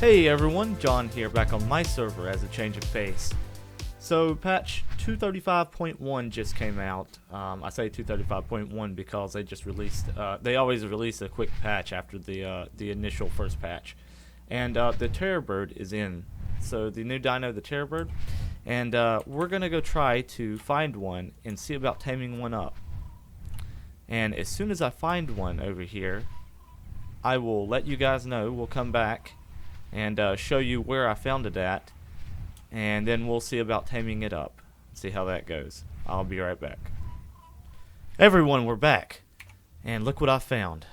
Hey everyone, John here back on my server as a change of pace. So patch 235.1 just came out. I say 235.1 because they just released, they always release a quick patch after the initial first patch. And the terror bird is in. So the new dino, the terror bird. And we're going to go try to find one and see about taming one up. And as soon as I find one over here, I will let you guys know. We'll come back and show you where I found it at, and then we'll see about taming it up. See how that goes. I'll be right back. Everyone, we're back, and look what I found.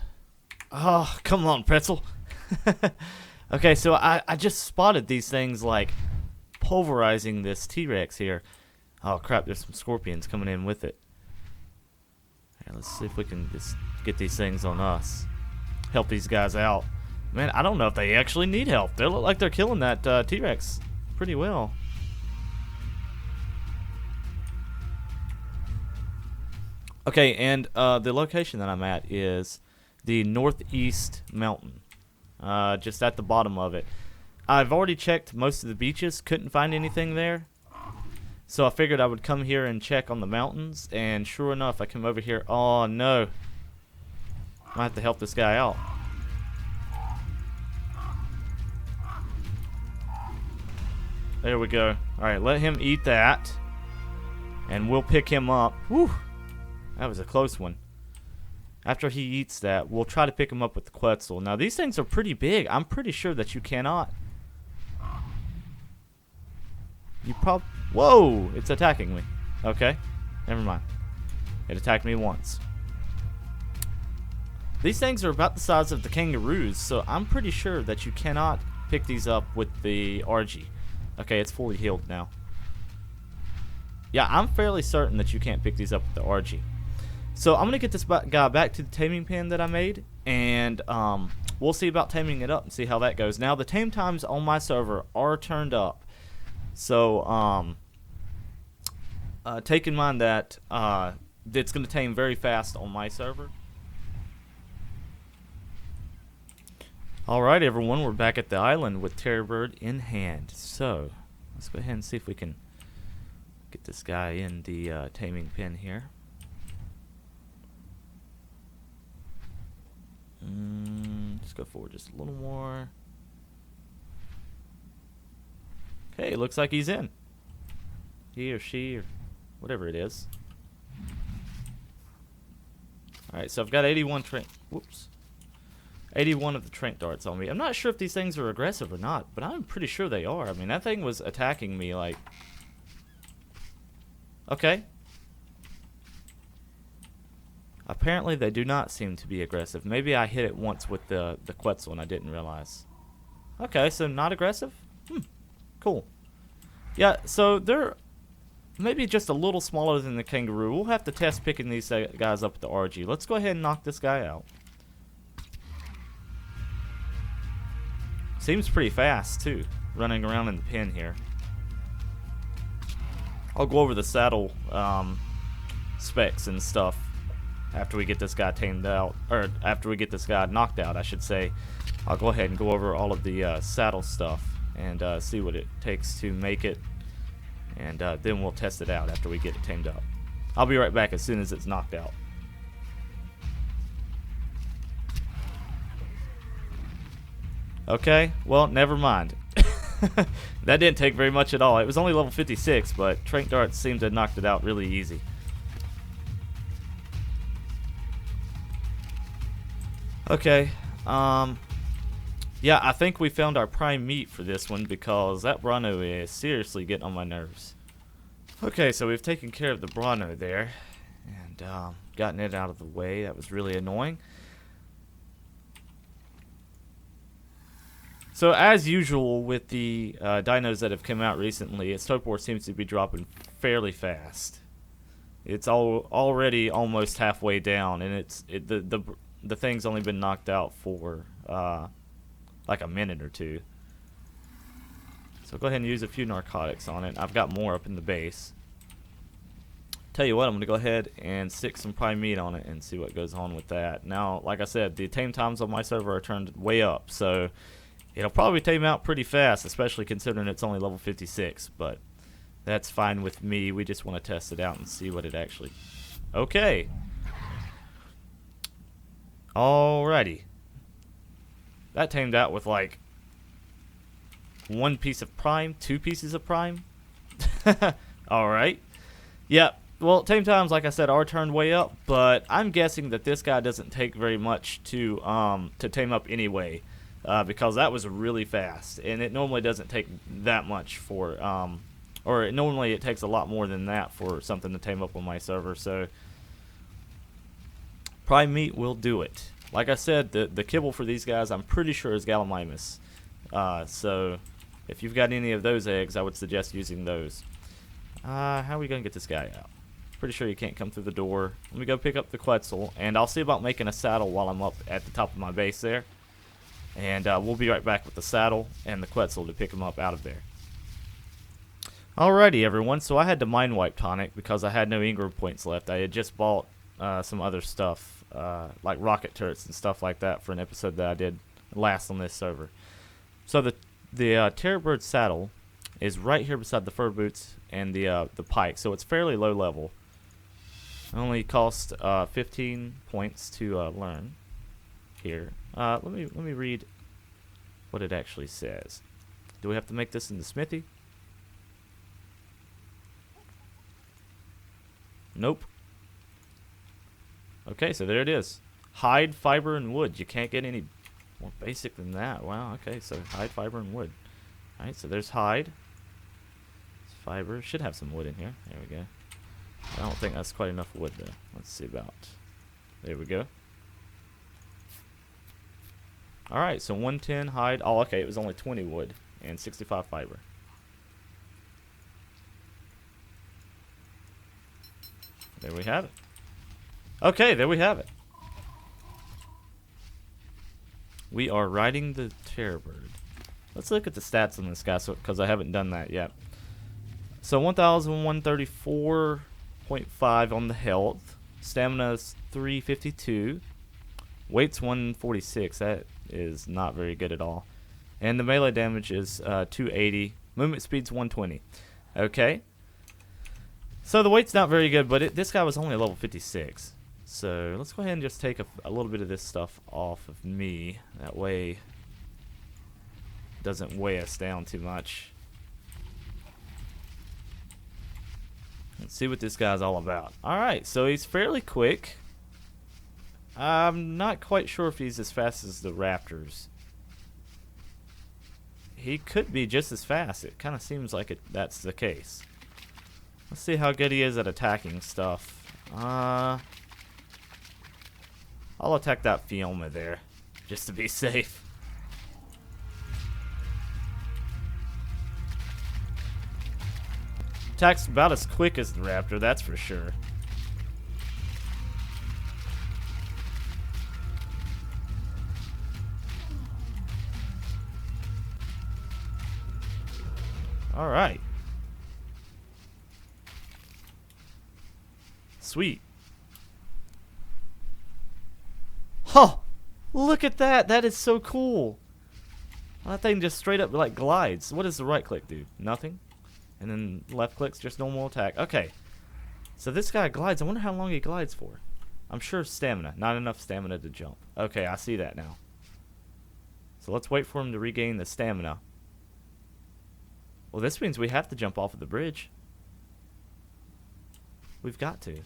Oh, come on, pretzel. Okay, so I just spotted these things like pulverizing this T-Rex here. Oh crap, there's some scorpions coming in with it. Right, let's see if we can just get these things on us. Help these guys out. Man, I don't know if they actually need help. They look like they're killing that T-Rex pretty well. Okay, and the location that I'm at is the northeast mountain. Just at the bottom of it. I've already checked most of the beaches. Couldn't find anything there. So I figured I would come here and check on the mountains. And sure enough, I come over here. Oh, no. I have to help this guy out. There we go. Alright, let him eat that. And we'll pick him up. Whew. That was a close one. After he eats that, we'll try to pick him up with the Quetzal. Now, these things are pretty big. I'm pretty sure that you cannot. Whoa! It's attacking me. Okay. Never mind. It attacked me once. These things are about the size of the kangaroos, so I'm pretty sure that you cannot pick these up with the RG. Okay, it's fully healed now. Yeah, I'm fairly certain that you can't pick these up with the RG. So I'm going to get this guy back to the taming pen that I made, and we'll see about taming it up and see how that goes. Now, the tame times on my server are turned up. So take in mind that it's going to tame very fast on my server. Alright everyone, we're back at the island with Terror Bird in hand. So, let's go ahead and see if we can get this guy in the taming pen here. Let's go forward just a little more. Okay, looks like he's in. He or she or whatever it is. Alright, so I've got 81 whoops. 81 of the trank darts on me. I'm not sure if these things are aggressive or not, but I'm pretty sure they are. I mean, that thing was attacking me like... Okay. Apparently they do not seem to be aggressive. Maybe I hit it once with the Quetzal and I didn't realize. Okay, so not aggressive? Cool. Yeah, so they're maybe just a little smaller than the kangaroo. We'll have to test picking these guys up with the RG. Let's go ahead and knock this guy out. Seems pretty fast too, running around in the pen here. I'll go over the saddle specs and stuff after we get this guy tamed out, or after we get this guy knocked out, I should say. I'll go ahead and go over all of the saddle stuff and see what it takes to make it, and then we'll test it out after we get it tamed up. I'll be right back as soon as it's knocked out. Okay, well, never mind. That didn't take very much at all. It was only level 56, but trank darts seemed to have knocked it out really easy. Okay, yeah, I think we found our prime meat for this one because that Bronto is seriously getting on my nerves. Okay, so we've taken care of the Bronto there and gotten it out of the way. That was really annoying. So as usual with the dinos that have come out recently, its torpor seems to be dropping fairly fast. It's already almost halfway down, and the thing's only been knocked out for like a minute or two. So go ahead and use a few narcotics on it. I've got more up in the base. Tell you what, I'm going to go ahead and stick some prime meat on it and see what goes on with that. Now, like I said, the tame times on my server are turned way up, so It'll probably tame out pretty fast, especially considering it's only level 56, but that's fine with me. We just want to test it out and see what it actually... Okay. Alrighty. That tamed out with like 1 piece of prime, 2 pieces of prime. Alright. Yep. Well, tame times, like I said, are turned way up, but I'm guessing that this guy doesn't take very much to tame up anyway, because that was really fast, and it normally doesn't take that much for, or normally it takes a lot more than that for something to tame up on my server, so prime meat will do it. Like I said, the kibble for these guys, I'm pretty sure is Gallimimus, so if you've got any of those eggs, I would suggest using those. How are we going to get this guy out? Pretty sure you can't come through the door. Let me go pick up the Quetzal, and I'll see about making a saddle while I'm up at the top of my base there. And we'll be right back with the saddle and the Quetzal to pick him up out of there. Alrighty, everyone. So I had to mind wipe Tonic because I had no Ingram points left. I had just bought some other stuff, like rocket turrets and stuff like that for an episode that I did last on this server. So the Terror Bird saddle is right here beside the fur boots and the pike, so it's fairly low level. Only cost 15 points to learn. Here, let me read what it actually says. Do we have to make this in the smithy? Nope. Okay, so there it is. Hide, fiber, and wood. You can't get any more basic than that. Wow. Okay, so hide, fiber, and wood. All right, so there's hide. Fiber. Should have some wood in here. There we go. I don't think that's quite enough wood though. Let's see about. There we go. Alright, so 110 hide. Oh, okay, it was only 20 wood and 65 fiber. There we have it. Okay, there we have it. We are riding the Terror Bird. Let's look at the stats on this guy, because I haven't done that yet. So 1,134.5 on the health. Stamina is 352. Weight's 146. That is not very good at all. And the melee damage is 280. Movement speed's 120. Okay. So the weight's not very good, but this guy was only level 56. So let's go ahead and just take a little bit of this stuff off of me. That way it doesn't weigh us down too much. Let's see what this guy's all about. Alright, so he's fairly quick. I'm not quite sure if he's as fast as the raptors. He could be just as fast. It kind of seems like that's the case. Let's see how good he is at attacking stuff. I'll attack that Fioma there, just to be safe. Attacks about as quick as the raptor, that's for sure. Alright. Sweet. Oh! Look at that! That is so cool! That thing just straight up like glides. What does the right click do? Nothing? And then left click's just normal attack. Okay. So this guy glides. I wonder how long he glides for. I'm sure stamina. Not enough stamina to jump. Okay, I see that now. So let's wait for him to regain the stamina. Well, this means we have to jump off of the bridge. We've got to.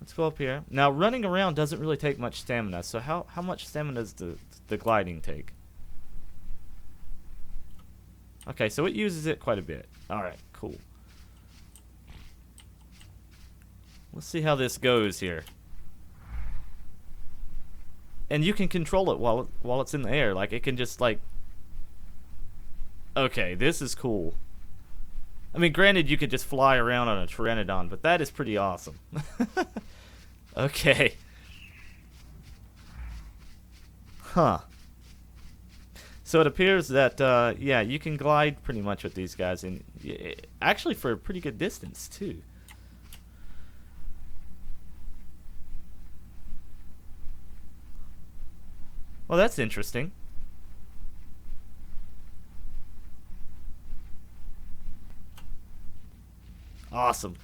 Let's go up here. Now, running around doesn't really take much stamina. So how much stamina does the gliding take? Okay, so it uses it quite a bit. Alright, cool. Let's see how this goes here. And you can control it while it's in the air. Like, it can just, like... Okay, this is cool. I mean, granted, you could just fly around on a Pteranodon, but that is pretty awesome. Okay. Huh. So it appears that, yeah, you can glide pretty much with these guys, and actually for a pretty good distance, too. Well, that's interesting. Awesome.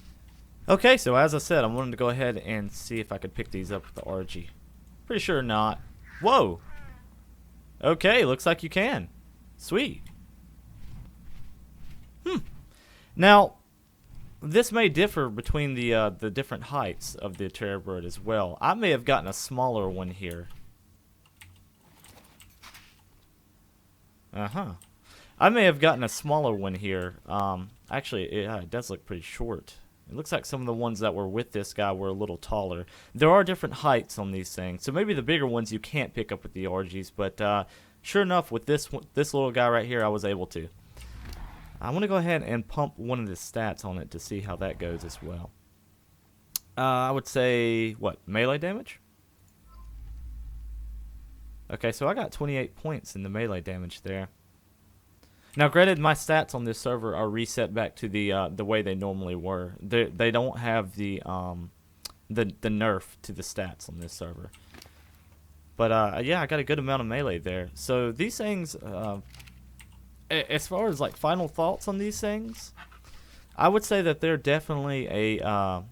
Okay, so as I said, I'm wanting to go ahead and see if I could pick these up with the RG. Pretty sure not. Whoa. Okay, looks like you can. Sweet. Now, this may differ between the different heights of the terror bird as well. I may have gotten a smaller one here. I may have gotten a smaller one here. Actually, it does look pretty short. It looks like some of the ones that were with this guy were a little taller. There are different heights on these things, so maybe the bigger ones you can't pick up with the RGs, but sure enough, with this little guy right here, I was able to. I want to go ahead and pump one of the stats on it to see how that goes as well. I would say, what, melee damage? Okay, so I got 28 points in the melee damage there. Now, granted, my stats on this server are reset back to the way they normally were. They don't have the nerf to the stats on this server. But yeah, I got a good amount of melee there. So these things, as far as like final thoughts on these things, I would say that they're definitely a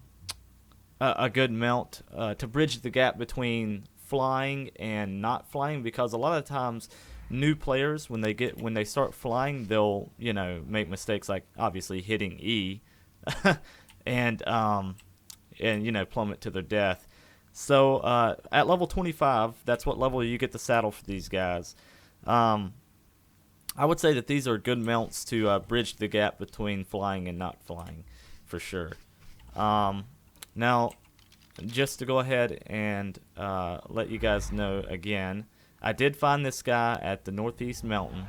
good mount to bridge the gap between flying and not flying, because a lot of times new players, when they start flying, they'll make mistakes like obviously hitting E and plummet to their death. So at level 25, that's what level you get the saddle for these guys. I would say that these are good mounts to bridge the gap between flying and not flying, for sure. Now, just to go ahead and let you guys know again, I did find this guy at the northeast mountain,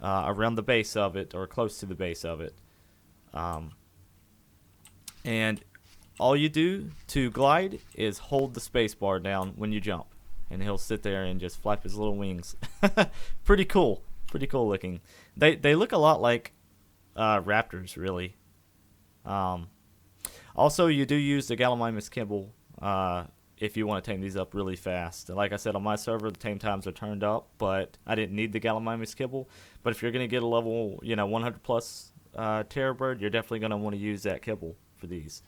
around the base of it, or close to the base of it. And all you do to glide is hold the space bar down when you jump, and he'll sit there and just flap his little wings. Pretty cool. Pretty cool looking. They look a lot like raptors, really. Also, you do use the Gallimimus kibble if you want to tame these up really fast. Like I said, on my server, the tame times are turned up, but I didn't need the Gallimimus kibble. But if you're going to get a level 100 plus terror bird, you're definitely going to want to use that kibble for these.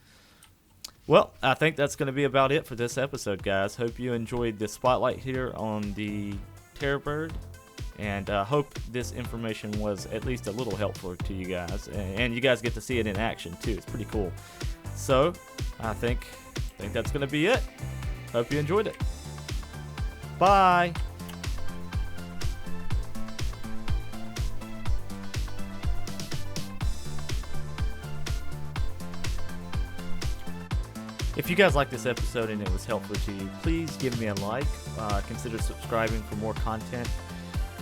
Well, I think that's going to be about it for this episode, guys. Hope you enjoyed the spotlight here on the terror bird, and hope this information was at least a little helpful to you guys, and you guys get to see it in action too. It's pretty cool. So I think that's going to be it. Hope you enjoyed it. Bye. If you guys liked this episode and it was helpful to you, please give me a like. Consider subscribing for more content.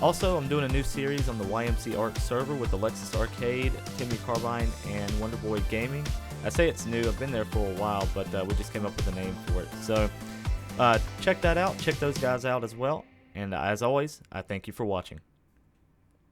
Also, I'm doing a new series on the YMC Arc server with Alexis Arcade, Timmy Carbine, and Wonderboy Gaming. I say it's new. I've been there for a while, but we just came up with a name for it. So check that out. Check those guys out as well. And as always, I thank you for watching.